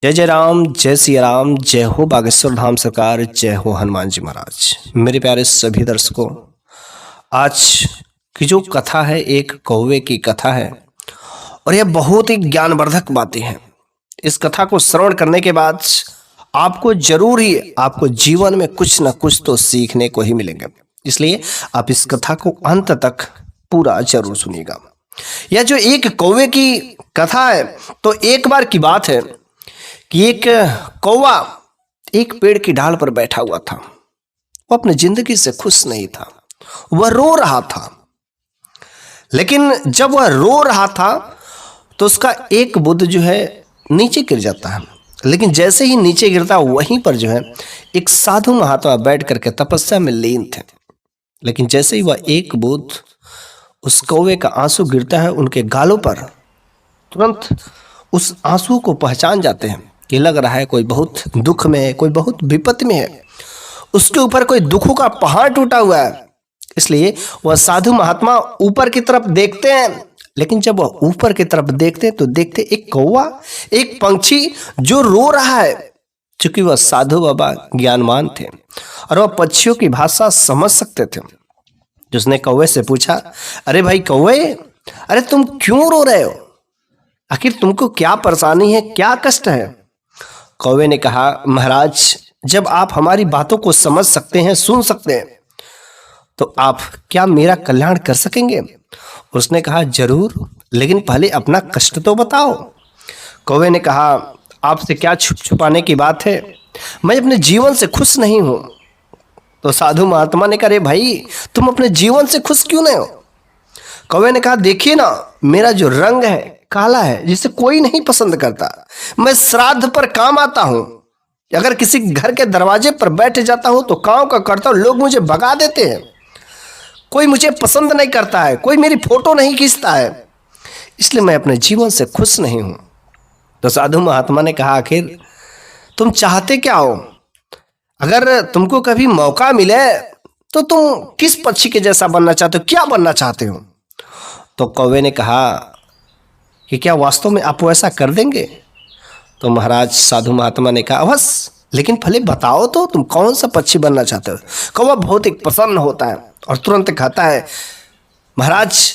जय जय राम, जय सिया राम, जय हो बागेश्वर धाम सरकार, जय हो हनुमान जी महाराज। मेरे प्यारे सभी दर्शकों, आज की जो कथा है एक कौवे की कथा है और यह बहुत ही ज्ञानवर्धक बातें हैं। इस कथा को श्रवण करने के बाद आपको जरूर ही आपको जीवन में कुछ न कुछ तो सीखने को ही मिलेंगे, इसलिए आप इस कथा को अंत तक पूरा जरूर सुनिएगा। यह जो एक कौवे की कथा है, तो एक बार की बात है कि एक कौवा एक पेड़ की डाल पर बैठा हुआ था। वो अपनी जिंदगी से खुश नहीं था, वह रो रहा था। लेकिन जब वह रो रहा था तो उसका एक बुद्ध जो है नीचे गिर जाता है। लेकिन जैसे ही नीचे गिरता वहीं पर जो है एक साधु महात्मा बैठ करके तपस्या में लीन थे। लेकिन जैसे ही वह एक बुद्ध उस कौवे का आंसू गिरता है उनके गालों पर, तुरंत उस आंसू को पहचान जाते हैं कि लग रहा है कोई बहुत दुख में है, कोई बहुत विपत्ति में है, उसके ऊपर कोई दुखों का पहाड़ टूटा हुआ है। इसलिए वह साधु महात्मा ऊपर की तरफ देखते हैं। लेकिन जब वह ऊपर की तरफ देखते हैं तो देखते एक कौवा, एक पंछी जो रो रहा है। चूंकि वह साधु बाबा ज्ञानवान थे और वह पक्षियों की भाषा समझ सकते थे, जिसने कौवे से पूछा, अरे भाई कौवे, अरे तुम क्यों रो रहे हो? आखिर तुमको क्या परेशानी है, क्या कष्ट है? कौवे ने कहा, महाराज, जब आप हमारी बातों को समझ सकते हैं, सुन सकते हैं, तो आप क्या मेरा कल्याण कर सकेंगे? उसने कहा, जरूर, लेकिन पहले अपना कष्ट तो बताओ। कौवे ने कहा, आपसे क्या छुपाने की बात है, मैं अपने जीवन से खुश नहीं हूं। तो साधु महात्मा ने कहा, अरे भाई, तुम अपने जीवन से खुश क्यों नहीं हो? कौवे ने कहा, देखिए ना, मेरा जो रंग है काला है, जिसे कोई नहीं पसंद करता। मैं श्राद्ध पर काम आता हूं, अगर किसी घर के दरवाजे पर बैठ जाता हूं तो काम का करता हूं, लोग मुझे भगा देते हैं, कोई मुझे पसंद नहीं करता है, कोई मेरी फोटो नहीं खींचता है, इसलिए मैं अपने जीवन से खुश नहीं हूं। तो साधु महात्मा ने कहा, आखिर तुम चाहते क्या हो? अगर तुमको कभी मौका मिले तो तुम किस पक्षी के जैसा बनना चाहते हो, क्या बनना चाहते हो? तो कौवे ने कहा कि क्या वास्तव में आप ऐसा कर देंगे? तो महाराज साधु महात्मा ने कहा, अवश्य, लेकिन पहले बताओ तो तुम कौन सा पक्षी बनना चाहते हो? कौवा बहुत ही प्रसन्न होता है और तुरंत कहता है, महाराज,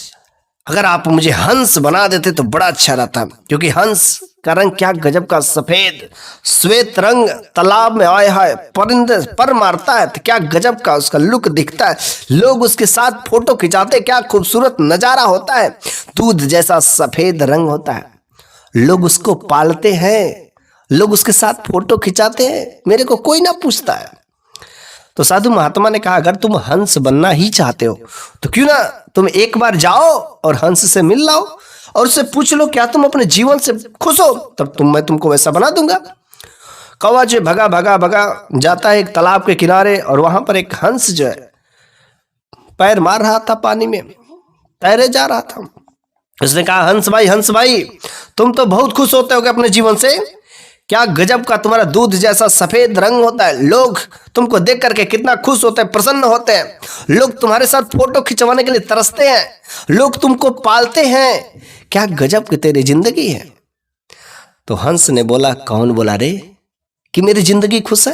अगर आप मुझे हंस बना देते तो बड़ा अच्छा रहता, क्योंकि हंस का रंग क्या गजब का सफेद श्वेत रंग, तालाब में आया है, परिंदे पर मारता है तो क्या गजब का उसका लुक दिखता है, लोग उसके साथ फोटो खिंचाते, क्या खूबसूरत नजारा होता है, दूध जैसा सफेद रंग होता है, लोग उसको पालते हैं, लोग उसके साथ फोटो खिंचाते हैं, मेरे को कोई ना पूछता है। तो साधु महात्मा ने कहा, अगर तुम हंस बनना ही चाहते हो तो क्यों ना तुम एक बार जाओ और हंस से मिल लाओ और उससे पूछ लो, क्या तुम अपने जीवन से खुश हो? तब मैं तुमको वैसा बना दूंगा। कौवा जो भगा भगा भगा जाता है एक तालाब के किनारे, और वहां पर एक हंस जो है पैर मार रहा था, पानी में तैरे जा रहा था। उसने कहा, हंस भाई, तुम तो बहुत खुश होते हो अपने जीवन से, क्या गजब का तुम्हारा दूध जैसा सफेद रंग होता है, लोग तुमको देख करके कितना खुश होते हैं, प्रसन्न होते हैं, लोग तुम्हारे साथ फोटो खिंचवाने के लिए तरसते हैं, लोग तुमको पालते हैं, क्या गजब की तेरी जिंदगी है। तो हंस ने बोला, कौन बोला रे कि मेरी जिंदगी खुश है?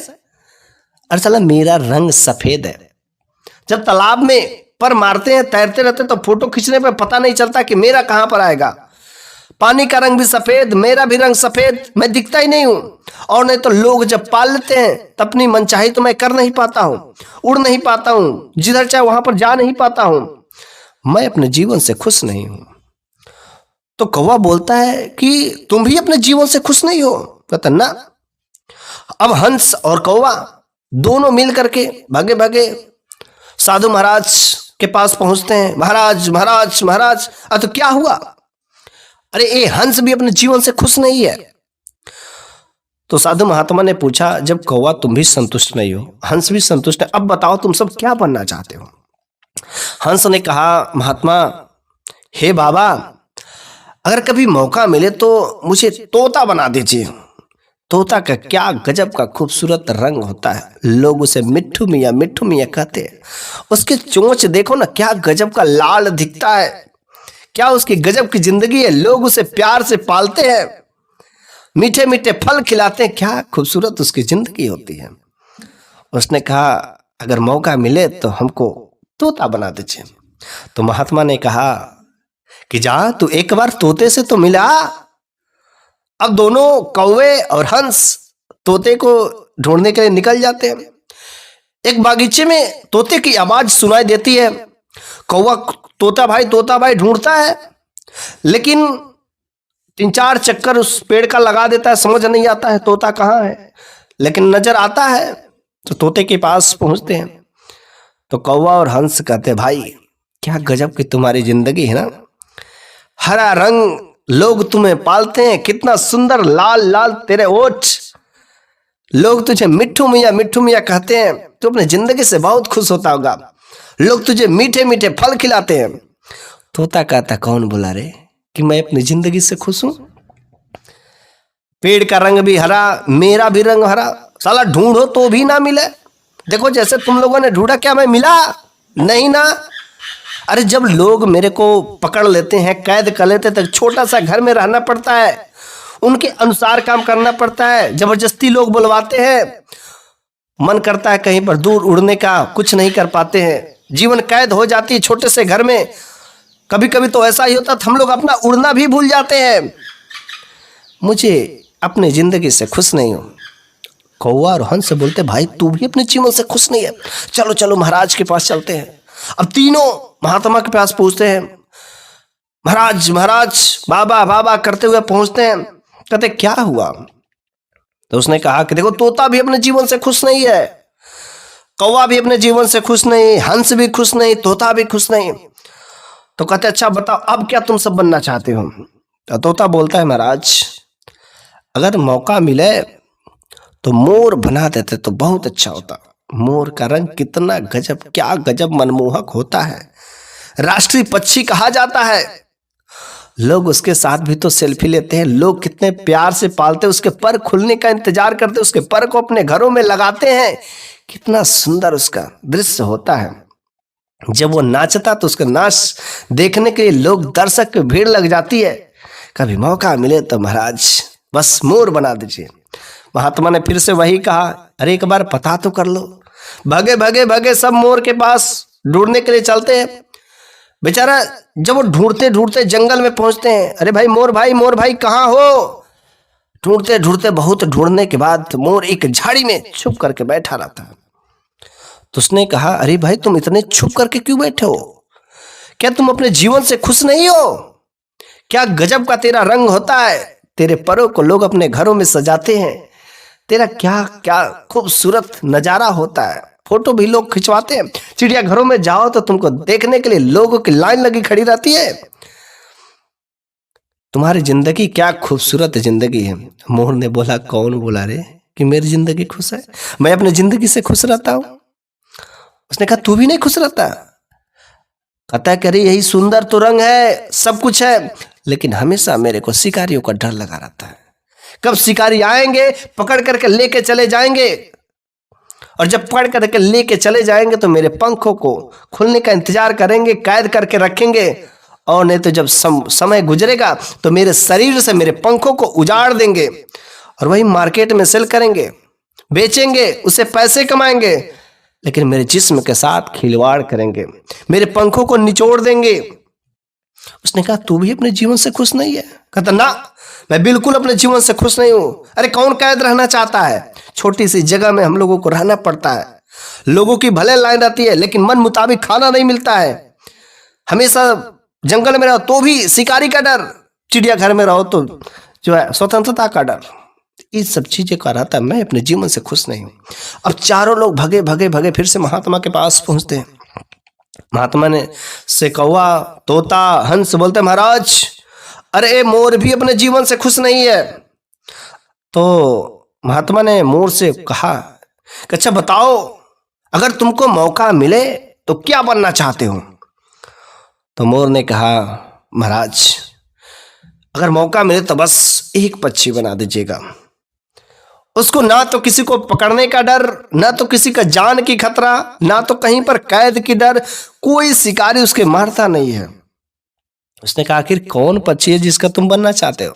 अरे साला, मेरा रंग सफेद है, जब तालाब में पर मारते हैं, तैरते रहते तो फोटो खींचने पे पता नहीं चलता कि मेरा कहां पर आएगा। पानी का रंग भी सफेद, मेरा भी रंग सफेद, मैं दिखता ही नहीं हूं। और नहीं तो लोग जब पाल लेते हैं तो अपनी मनचाही तो मैं कर नहीं पाता हूं, उड़ नहीं पाता हूं, जिधर चाहे वहां पर जा नहीं पाता हूं, मैं अपने जीवन से खुश नहीं हूं। तो कौवा बोलता है कि तुम भी अपने जीवन से खुश नहीं हो? कहता, ना। अब हंस और कौवा दोनों मिल करके भागे भागे साधु महाराज के पास पहुंचते हैं। महाराज महाराज महाराज, तो क्या हुआ? अरे ये हंस भी अपने जीवन से खुश नहीं है। तो साधु महात्मा ने पूछा, जब कौवा तुम भी संतुष्ट नहीं हो, हंस भी संतुष्ट है, अब बताओ तुम सब क्या बनना चाहते हो? हंस ने कहा, महात्मा, हे बाबा, अगर कभी मौका मिले तो मुझे तोता बना दीजिए। तोता का क्या गजब का खूबसूरत रंग होता है, लोग उसे मिट्ठू मियाँ कहते हैं। उसके चोंच देखो ना, क्या गजब का लाल दिखता है, क्या उसकी गजब की जिंदगी है, लोग उसे प्यार से पालते हैं। मीठे मीठे फल खिलाते हैं, क्या खूबसूरत उसकी जिंदगी होती है। उसने कहा अगर मौका मिले तो हमको तोता बना दीजिए। तो महात्मा ने कहा कि जा तू एक बार तोते से तो मिला। अब दोनों कौवे और हंस तोते को ढूंढने के लिए निकल जाते हैं। एक बागीचे में तोते की आवाज सुनाई देती है। कौवा तोता भाई ढूंढता है, लेकिन 3-4 चक्कर उस पेड़ का लगा देता है, समझ नहीं आता है तोता कहाँ है। लेकिन नजर आता है तो तोते के पास पहुंचते हैं। तो कौवा और हंस कहते हैं भाई क्या गजब की तुम्हारी जिंदगी है ना, हरा रंग लोग तुम्हें पालते हैं, कितना सुंदर लाल लाल तेरे ओठ, लोग तुझे मिट्ठू मियाँ कहते हैं। तू अपने जिंदगी से बहुत खुश होता होगा, लोग तुझे मीठे मीठे फल खिलाते हैं। तोता कहता कौन बोला रे कि मैं अपनी जिंदगी से खुश हूं? पेड़ का रंग भी हरा, मेरा भी रंग हरा, साला ढूंढो तो भी ना मिले। देखो जैसे तुम लोगों ने ढूंढा, क्या मैं मिला? नहीं ना। अरे जब लोग मेरे को पकड़ लेते हैं, कैद कर लेते हैं, तो छोटा सा घर में रहना पड़ता है, उनके अनुसार काम करना पड़ता है। जबरदस्ती लोग बुलवाते हैं, मन करता है कहीं पर दूर उड़ने का, कुछ नहीं कर पाते हैं। जीवन कैद हो जाती है छोटे से घर में। कभी कभी तो ऐसा ही होता है हम लोग अपना उड़ना भी भूल जाते हैं। मुझे अपनी जिंदगी से खुश नहीं हूं। कौवा और हंस बोलते भाई तू भी अपने जीवन से खुश नहीं है, चलो चलो महाराज के पास चलते हैं। अब तीनों महात्मा के पास पहुंचते हैं। महाराज महाराज बाबा बाबा करते हुए पहुंचते हैं। कहते क्या हुआ? तो उसने कहा कि देखो तोता भी अपने जीवन से खुश नहीं है, कौवा भी अपने जीवन से खुश नहीं, हंस भी खुश नहीं, तोता भी खुश नहीं। तो कहते अच्छा बताओ अब क्या तुम सब बनना चाहते हो? तो तोता बोलता है महाराज अगर मौका मिले तो मोर बना देते तो बहुत अच्छा होता। मोर का रंग कितना गजब, क्या गजब मनमोहक होता है, राष्ट्रीय पक्षी कहा जाता है। लोग उसके साथ भी तो सेल्फी लेते हैं, लोग कितने प्यार से पालते हैं, उसके पर खुलने का इंतजार करते हैं, उसके पर को अपने घरों में लगाते हैं। कितना सुंदर उसका दृश्य होता है। जब वो नाचता तो उसका नाच देखने के लिए लोग दर्शक की भीड़ लग जाती है। कभी मौका मिले तो महाराज बस मोर बना दीजिए। महात्मा ने फिर से वही कहा अरे एक बार पता तो कर लो। भगे भगे भगे सब मोर के पास ढूंढने के लिए चलते हैं। बेचारा जब वो ढूंढते ढूंढते जंगल में पहुंचते हैं, अरे भाई मोर भाई कहाँ हो? ढूंढते ढूंढते बहुत ढूंढने के बाद मोर एक झाड़ी में छुप करके बैठा रहता है। तो उसने कहा अरे भाई तुम इतने छुप करके क्यों बैठे हो? क्या तुम अपने जीवन से खुश नहीं हो? क्या गजब का तेरा रंग होता है, तेरे परों को लोग अपने घरों में सजाते हैं, तेरा क्या क्या खूबसूरत नजारा होता है, फोटो भी लोग खिंचवाते हैं। चिड़िया घरों में जाओ तो तुमको देखने के लिए लोगों की लाइन लगी खड़ी रहती है। तुम्हारी जिंदगी क्या खूबसूरत जिंदगी है। मोर ने बोला कौन बोला रे कि मेरी जिंदगी खुश है? मैं अपनी जिंदगी से खुश रहता हूं। उसने कहा तू भी नहीं खुश रहता? कहता है कि अरे यही सुंदर तो रंग है, सब कुछ है, लेकिन हमेशा मेरे को शिकारियों का डर लगा रहता है। कब शिकारी आएंगे, पकड़ करके लेके चले जाएंगे, और जब पकड़ करके लेके चले जाएंगे तो मेरे पंखों को खुलने का इंतजार करेंगे, कैद करके रखेंगे, और नहीं तो जब समय गुजरेगा तो मेरे शरीर से मेरे पंखों को उजाड़ देंगे और वही मार्केट में सेल करेंगे, बेचेंगे, उससे पैसे कमाएंगे, लेकिन मेरे जिस्म के साथ खिलवाड़ करेंगे, मेरे पंखों को निचोड़ देंगे। उसने कहा तू भी अपने जीवन से खुश नहीं है? कहता ना मैं बिल्कुल अपने जीवन से खुश नहीं हूं। अरे कौन कैद रहना चाहता है? छोटी सी जगह में हम लोगों को रहना पड़ता है, लोगों की भले लाइन रहती है लेकिन मन मुताबिक खाना नहीं मिलता है। हमेशा जंगल में रहो तो भी शिकारी का डर, चिड़ियाघर में रहो तो जो है स्वतंत्रता का डर, इस सब चीजें का रहता है। मैं अपने जीवन से खुश नहीं हूं। अब चारों लोग भगे भगे भगे फिर से महात्मा के पास पहुंचते हैं। महात्मा ने से कौवा तोता हंस बोलते महाराज अरे मोर भी अपने जीवन से खुश नहीं है। तो महात्मा ने मोर से कहा कि अच्छा बताओ अगर तुमको मौका मिले तो क्या बनना चाहते हो? तो मोर ने कहा महाराज अगर मौका मिले तो बस एक पक्षी बना दीजिएगा, उसको ना तो किसी को पकड़ने का डर, ना तो किसी का जान की खतरा, ना तो कहीं पर कैद की डर, कोई शिकारी उसके मारता नहीं है। उसने कहा आखिर कौन पक्षी है जिसका तुम बनना चाहते हो?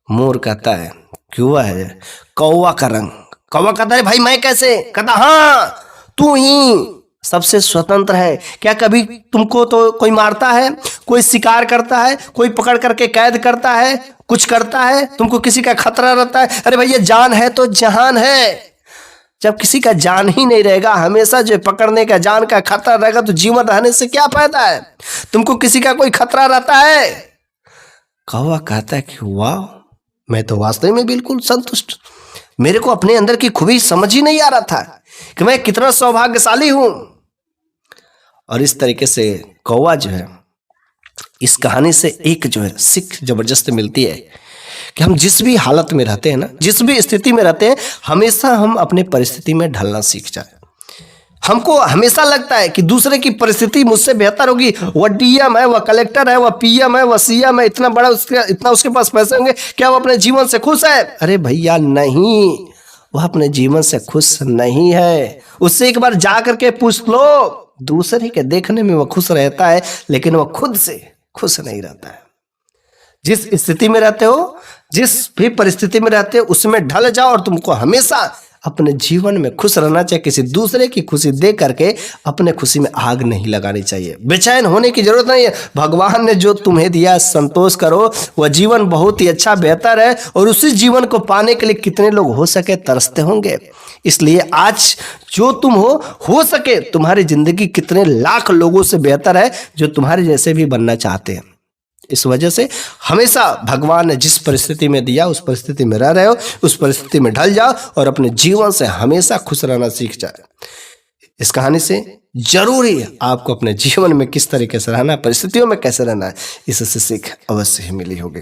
मोर कहता है क्यों है कौवा का रंग। कौवा कहता है भाई मैं कैसे? कहता हाँ तू ही सबसे स्वतंत्र है। क्या कभी तुमको तो कोई मारता है, कोई शिकार करता है, कोई पकड़ करके कैद करता है, कुछ करता है? तुमको किसी का खतरा रहता है? अरे भैया जान है तो जहान है। जब किसी का जान ही नहीं रहेगा, हमेशा जो पकड़ने का जान का खतरा रहेगा, तो जीवन रहने से क्या फायदा है? तुमको किसी का कोई खतरा रहता है? कौवा कहता है कि वाह मैं तो वास्तव में बिल्कुल संतुष्ट। मेरे को अपने अंदर की खूबी समझ ही नहीं आ रहा था कि मैं कितना सौभाग्यशाली हूं। और इस तरीके से कौवा जो है, इस कहानी से एक जो है सीख जबरदस्त मिलती है कि हम जिस भी हालत में रहते हैं ना, जिस भी स्थिति में रहते हैं, हमेशा हम अपने परिस्थिति में ढलना सीख जाए। हमको हमेशा लगता है कि दूसरे की परिस्थिति मुझसे बेहतर होगी, वह डीएम है, वह कलेक्टर है, वह पीएम है, वह सीएम है, इतना बड़ा इतना उसके पास पैसे होंगे, क्या वो अपने जीवन से खुश है? अरे भैया नहीं, वह अपने जीवन से खुश नहीं है। उससे एक बार जा करके पूछ लो। दूसरे के देखने में वह खुश रहता है, लेकिन वह खुद से खुश नहीं रहता है। जिस स्थिति में रहते हो, जिस भी परिस्थिति में रहते हो, उसमें ढल जाओ और तुमको हमेशा अपने जीवन में खुश रहना चाहिए। किसी दूसरे की खुशी देख करके अपने खुशी में आग नहीं लगानी चाहिए। बेचैन होने की जरूरत नहीं है। भगवान ने जो तुम्हें दिया संतोष करो, वह जीवन बहुत ही अच्छा बेहतर है, और उसी जीवन को पाने के लिए कितने लोग हो सके तरसते होंगे। इसलिए आज जो तुम हो सके तुम्हारी जिंदगी कितने लाख लोगों से बेहतर है जो तुम्हारे जैसे भी बनना चाहते हैं। इस वजह से हमेशा भगवान ने जिस परिस्थिति में दिया उस परिस्थिति में रह रहे हो, उस परिस्थिति में ढल जाओ और अपने जीवन से हमेशा खुश रहना सीख जाए। इस कहानी से जरूरी आपको अपने जीवन में किस तरीके से रहना है, परिस्थितियों में कैसे रहना है, इससे सीख अवश्य ही मिली होगी।